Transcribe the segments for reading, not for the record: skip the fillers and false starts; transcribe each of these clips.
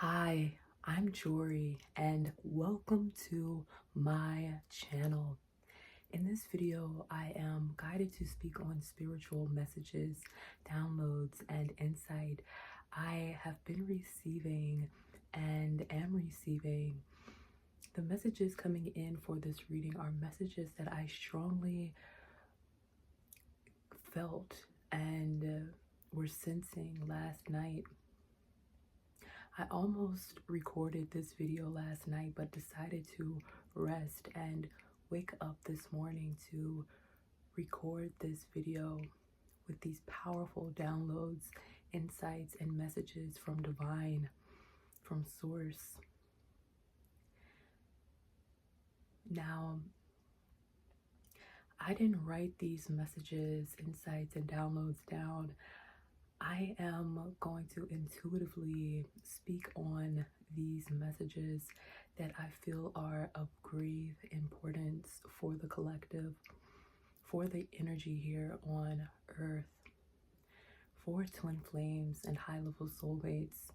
Hi, I'm Jory and welcome to my channel. In this video, I am guided to speak on spiritual messages, downloads, and insight I have been receiving and am receiving. The messages coming in for this reading are messages that I strongly felt and were sensing last night. I almost recorded this video last night, but decided to rest and wake up this morning to record this video with these powerful downloads, insights, and messages from divine, from source. Now, I didn't write these messages, insights, and downloads down. I am going to intuitively speak on these messages that I feel are of grave importance for the collective, for the energy here on Earth, for twin flames and high-level soulmates,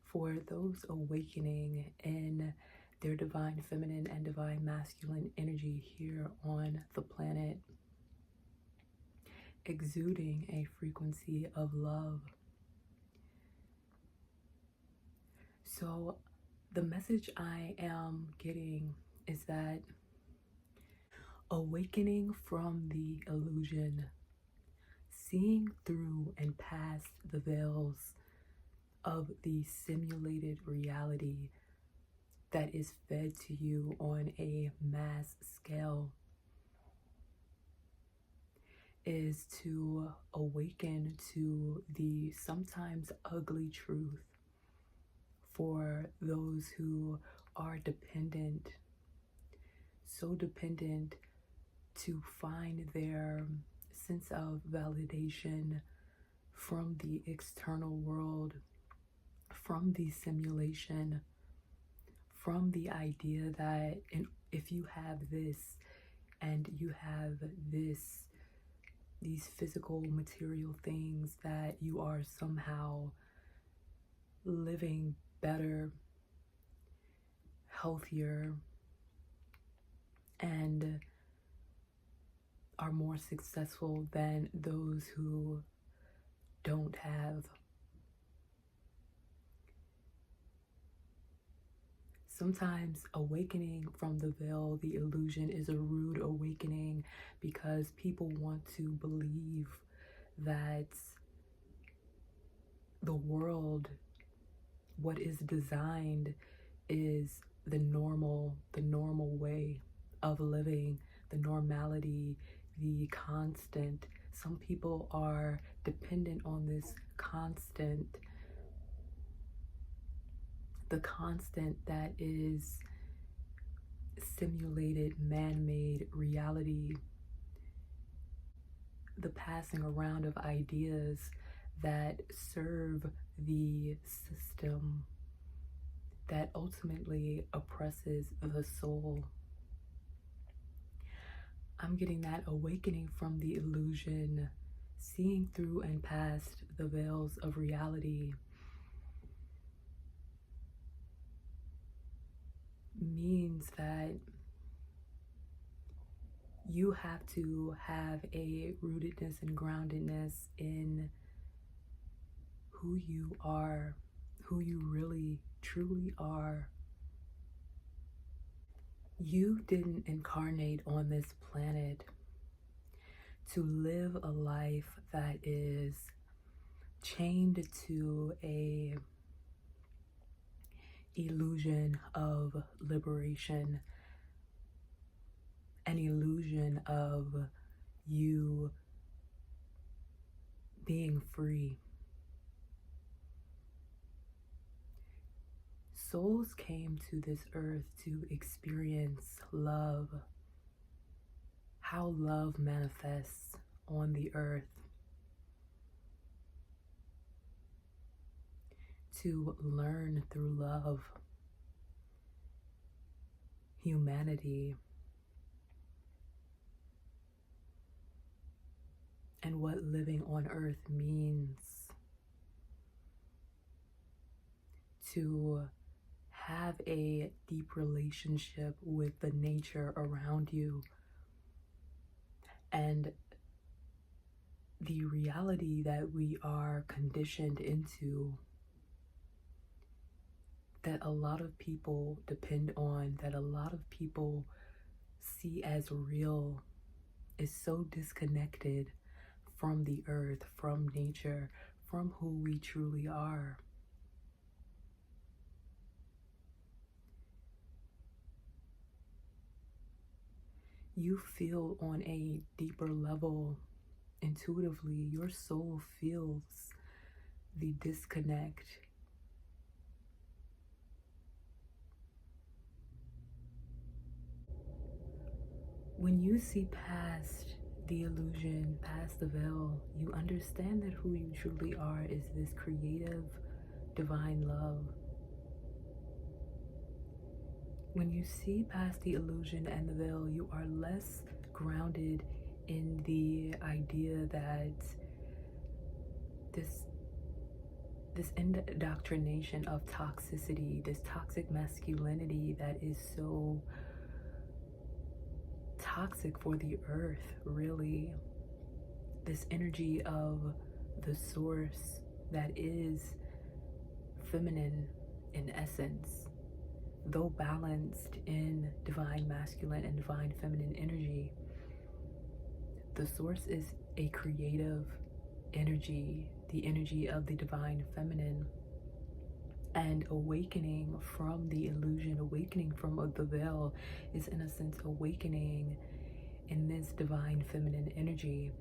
for those awakening in their divine feminine and divine masculine energy here on the planet, exuding a frequency of love. So the message I am getting is that awakening from the illusion, seeing through and past the veils of the simulated reality that is fed to you on a mass scale, is to awaken to the sometimes ugly truth for those who are dependent, so dependent to find their sense of validation from the external world, from the simulation, from the idea that if you have this and you have this, these physical material things, that you are somehow living better, healthier, and are more successful than those who don't have. Sometimes awakening from the veil, the illusion, is a rude awakening because people want to believe that the world, what is designed, is the normal way of living, the normality, the constant. Some people are dependent on this constant, the constant that is simulated, man-made reality, the passing around of ideas that serve the system that ultimately oppresses the soul. I'm getting that awakening from the illusion, seeing through and past the veils of reality, means that you have to have a rootedness and groundedness in who you are, who you really truly are. You didn't incarnate on this planet to live a life that is chained to a illusion of liberation, an illusion of you being free. Souls came to this earth to experience love, how love manifests on the earth, to learn through love, humanity, and what living on earth means, to have a deep relationship with the nature around you and the reality that we are conditioned into, that a lot of people depend on, that a lot of people see as real, is so disconnected from the earth, from nature, from who we truly are. You feel on a deeper level, intuitively, your soul feels the disconnect. When you see past the illusion, past the veil, you understand that who you truly are is this creative, divine love. When you see past the illusion and the veil, you are less grounded in the idea that this indoctrination of toxicity, this toxic masculinity that is so toxic for the earth, really. This energy of the source that is feminine in essence, though balanced in divine masculine and divine feminine energy. The source is a creative energy, the energy of the divine feminine. And awakening from the illusion, awakening from the veil, is in a sense awakening in this divine feminine energy,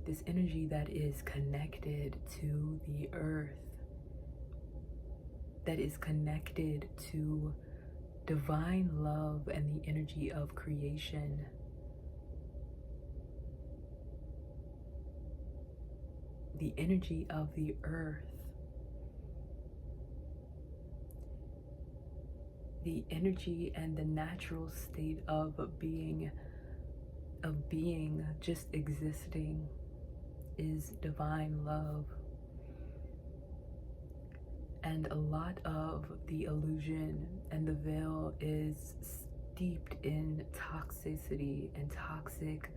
this energy that is connected to the earth, that is connected to divine love and the energy of creation. The energy of the earth, the energy and the natural state of being, just existing, is divine love. And a lot of the illusion and the veil is steeped in toxicity and toxic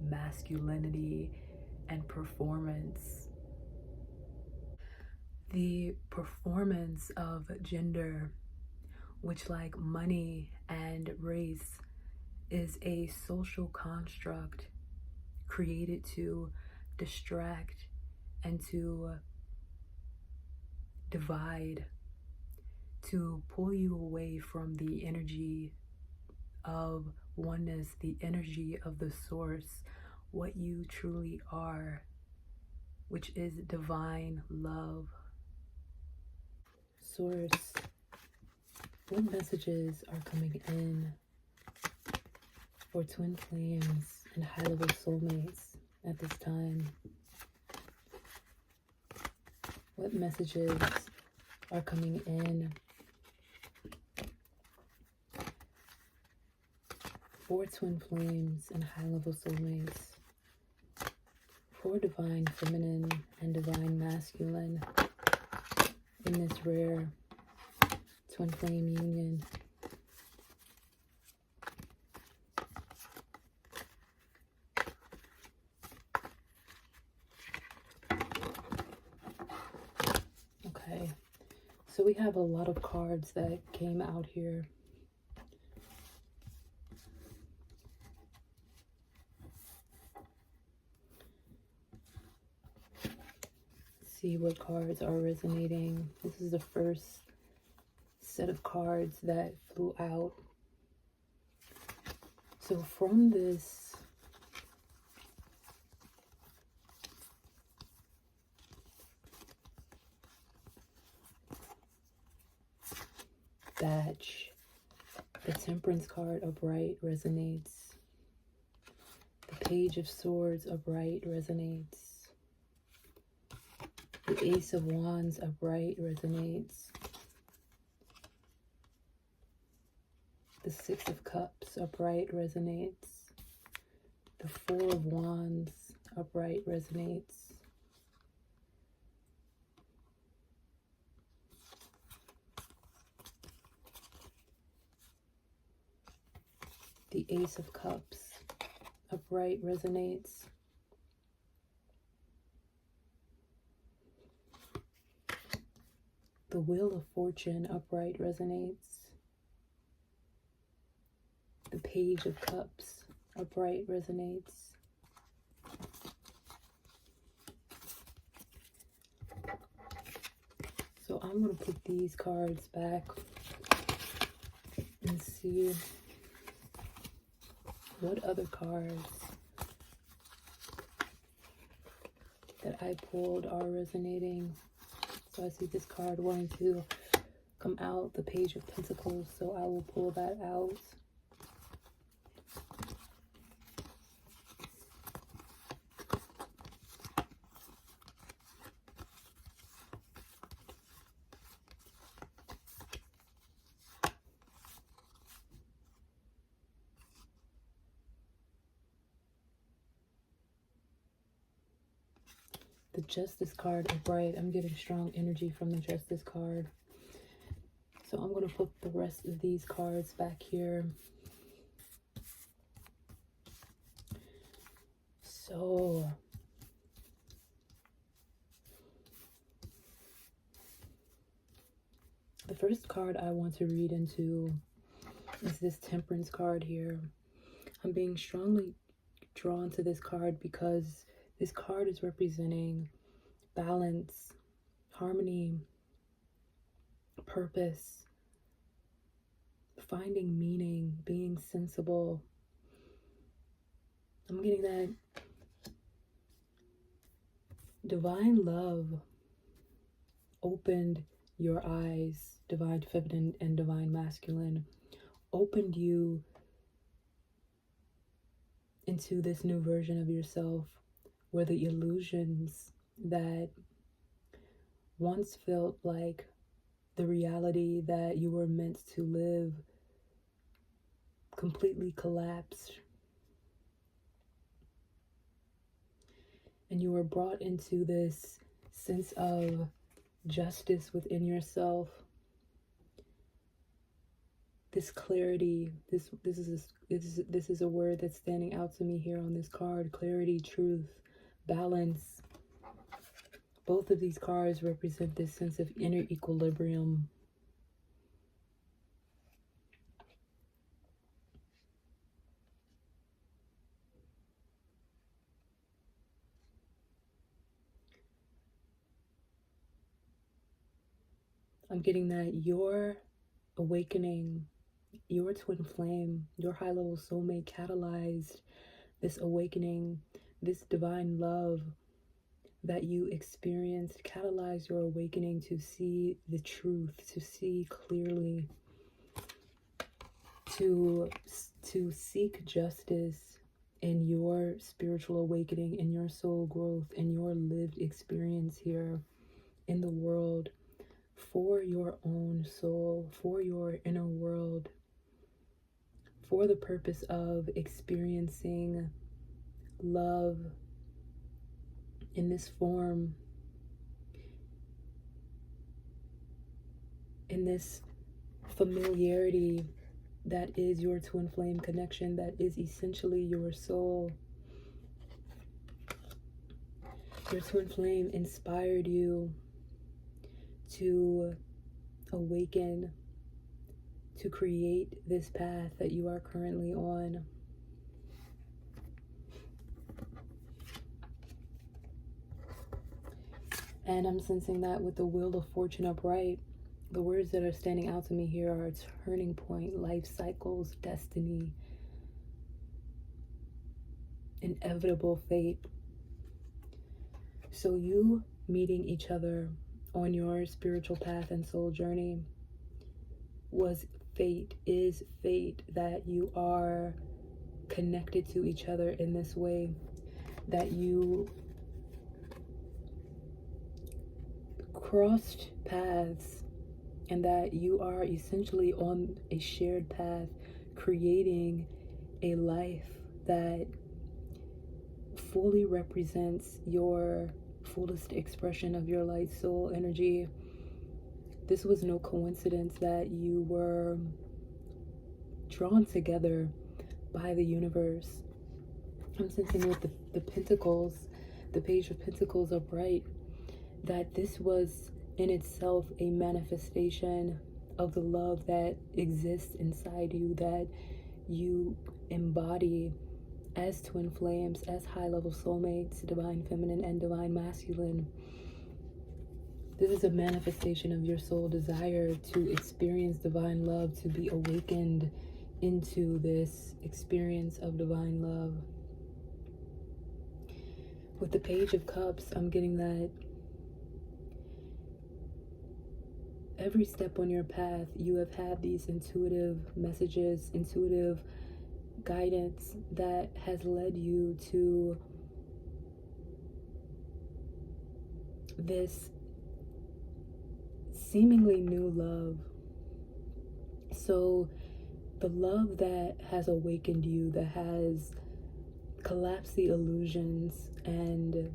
masculinity and performance. The performance of gender, which, like money and race, is a social construct created to distract and to divide, to pull you away from the energy of oneness, the energy of the source, what you truly are, which is divine love. Source, what messages are coming in for twin flames and high-level soulmates at this time? What messages are coming in for twin flames and high-level soulmates, for divine feminine and divine masculine in this rare twin flame union? Okay, so we have a lot of cards that came out here. See what cards are resonating. This is the first set of cards that flew out. So from this batch, the Temperance card upright resonates. The Page of Swords upright resonates. The Ace of Wands upright resonates. The Six of Cups upright resonates. The Four of Wands upright resonates. The Ace of Cups upright resonates. The Wheel of Fortune upright resonates. The Page of Cups upright resonates. So I'm going to put these cards back and see what other cards that I pulled are resonating. So I see this card wanting to come out, the Page of Pentacles, so I will pull that out. The Justice card upright. I'm getting strong energy from the Justice card. So I'm going to put the rest of these cards back here. So the first card I want to read into is this Temperance card here. I'm being strongly drawn to this card because this card is representing balance, harmony, purpose, finding meaning, being sensible. I'm getting that divine love opened your eyes, divine feminine and divine masculine, opened you into this new version of yourself where the illusions that once felt like the reality that you were meant to live completely collapsed. And you were brought into this sense of justice within yourself. This clarity, this is a word that's standing out to me here on this card. Clarity, truth, balance. Both of these cards represent this sense of inner equilibrium. I'm getting that your awakening, your twin flame, your high-level soulmate catalyzed this awakening, this divine love that you experienced, catalyzed your awakening to see the truth, to see clearly, to seek justice in your spiritual awakening, in your soul growth, in your lived experience here in the world, for your own soul, for your inner world, for the purpose of experiencing love in this form, in this familiarity that is your twin flame connection, that is essentially your soul. Your twin flame inspired you to awaken, to create this path that you are currently on. And I'm sensing that with the Wheel of Fortune upright, the words that are standing out to me here are turning point, life cycles, destiny, inevitable fate. So you meeting each other on your spiritual path and soul journey was fate, is fate, that you are connected to each other in this way, that you crossed paths, and that you are essentially on a shared path, creating a life that fully represents your fullest expression of your light soul energy. This was no coincidence that you were drawn together by the universe. I'm sensing with the Pentacles, the Page of Pentacles upright, that this was in itself a manifestation of the love that exists inside you, that you embody as twin flames, as high-level soulmates, divine feminine and divine masculine. This is a manifestation of your soul desire to experience divine love, to be awakened into this experience of divine love. With the Page of Cups, I'm getting that every step on your path, you have had these intuitive messages, intuitive guidance that has led you to this seemingly new love. So the love that has awakened you, that has collapsed the illusions and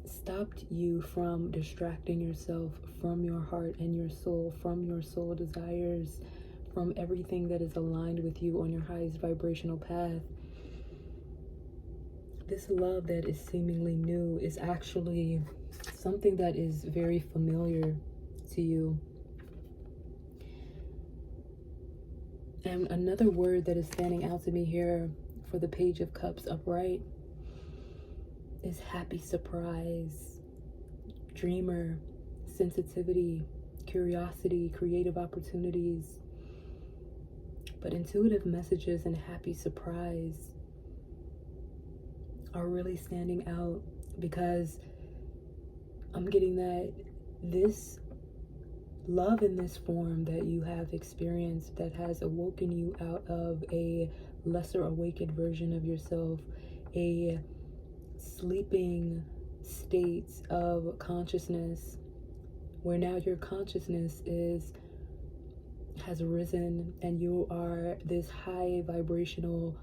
stopped you from distracting yourself from your heart and your soul, from your soul desires, from everything that is aligned with you on your highest vibrational path. This love that is seemingly new is actually something that is very familiar to you. And another word that is standing out to me here for the Page of Cups upright is happy surprise, dreamer, sensitivity, curiosity, creative opportunities. But intuitive messages and happy surprise are really standing out, because I'm getting that this love in this form that you have experienced, that has awoken you out of a lesser awakened version of yourself, a sleeping state of consciousness, where now your consciousness has risen and you are this high vibrational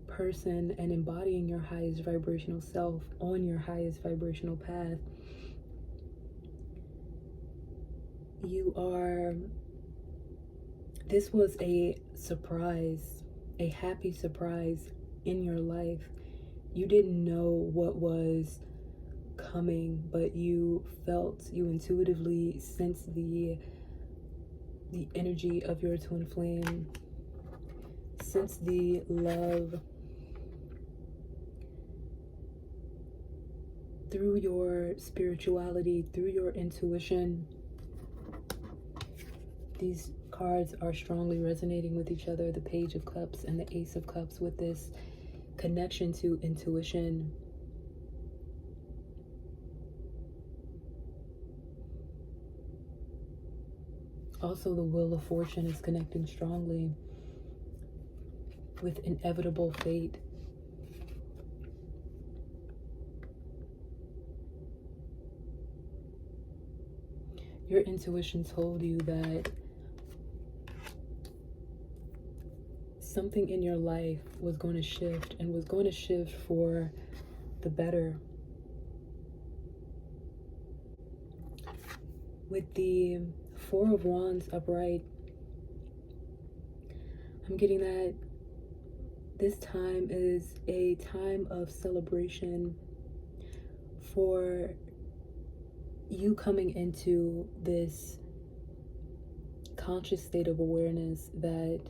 person and embodying your highest vibrational self on your highest vibrational path. This was a surprise, a happy surprise in your life. You didn't know what was coming, but you intuitively sensed the energy of your twin flame, sensed the love through your spirituality, through your intuition. These cards are strongly resonating with each other, the Page of Cups and the Ace of Cups, with this connection to intuition. Also, the Wheel of Fortune is connecting strongly with inevitable fate. Your intuition told you that something in your life was going to shift, and was going to shift for the better. With the Four of Wands upright, I'm getting that this time is a time of celebration for you coming into this conscious state of awareness that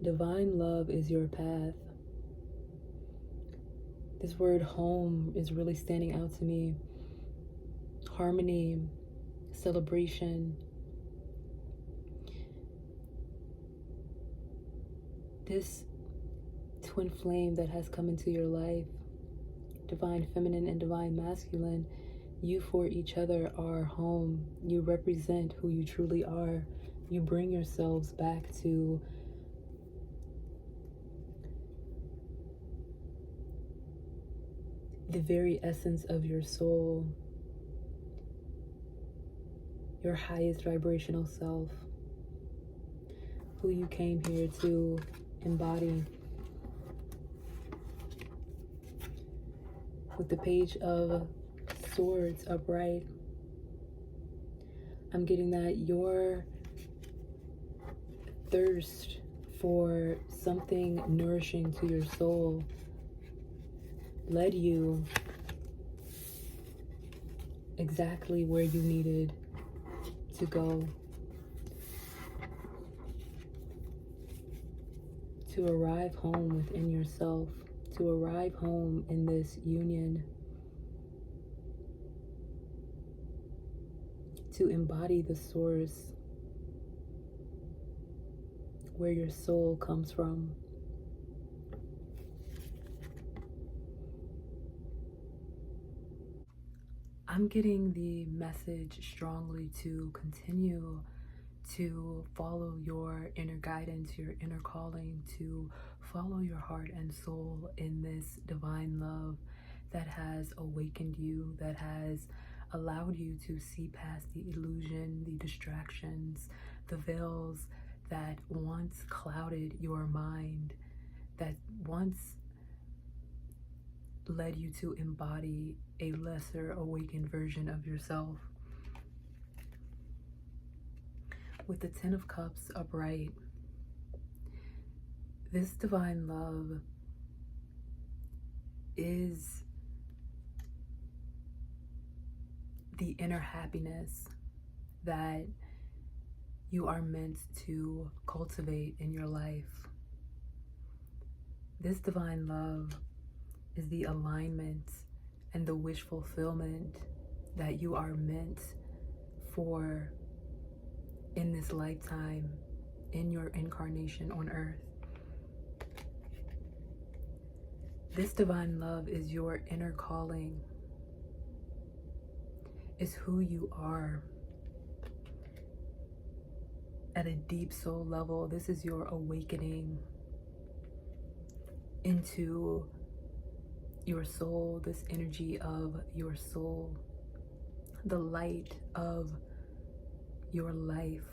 divine love is your path. This word home is really standing out to me. Harmony, celebration. This twin flame that has come into your life, divine feminine and divine masculine, you for each other are home. You represent who you truly are. You bring yourselves back to the very essence of your soul, your highest vibrational self, who you came here to embody. With the Page of Swords upright, I'm getting that your thirst for something nourishing to your soul led you exactly where you needed to go, to arrive home within yourself, to arrive home in this union, to embody the source where your soul comes from. I'm getting the message strongly to continue to follow your inner guidance, your inner calling, to follow your heart and soul in this divine love that has awakened you, that has allowed you to see past the illusion, the distractions, the veils that once clouded your mind, that once led you to embody a lesser awakened version of yourself. With the Ten of Cups upright, this divine love is the inner happiness that you are meant to cultivate in your life. This divine love is the alignment and the wish fulfillment that you are meant for in this lifetime, in your incarnation on earth. This divine love is your inner calling, is who you are. At a deep soul level, this is your awakening into your soul, this energy of your soul, the light of your life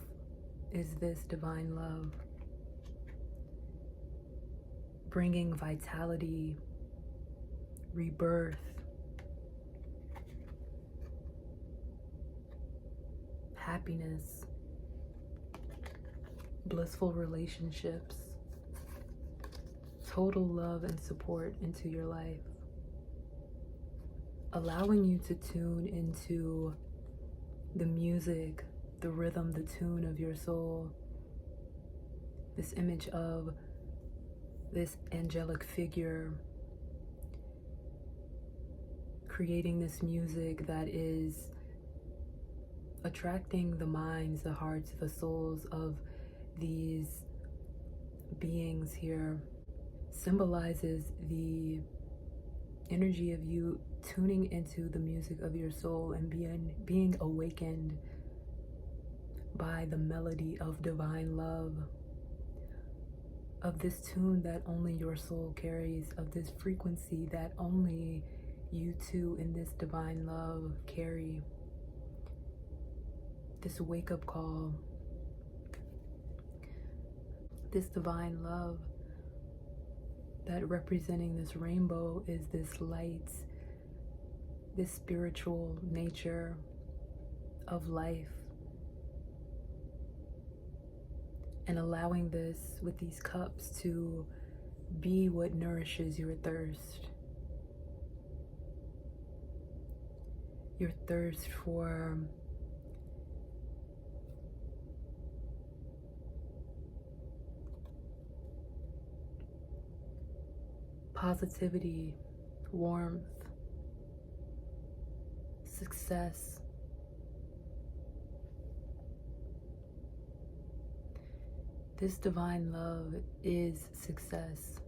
is this divine love, bringing vitality, rebirth, happiness, blissful relationships, total love and support into your life, allowing you to tune into the music, the rhythm, the tune of your soul. This image of this angelic figure creating this music that is attracting the minds, the hearts, the souls of these beings here, symbolizes the energy of you tuning into the music of your soul and being awakened by the melody of divine love, of this tune that only your soul carries, of this frequency that only you two in this divine love carry. This wake-up call, this divine love that representing this rainbow is this light, this spiritual nature of life, and allowing this with these cups to be what nourishes your thirst. Your thirst for positivity, warmth, success. This divine love is success.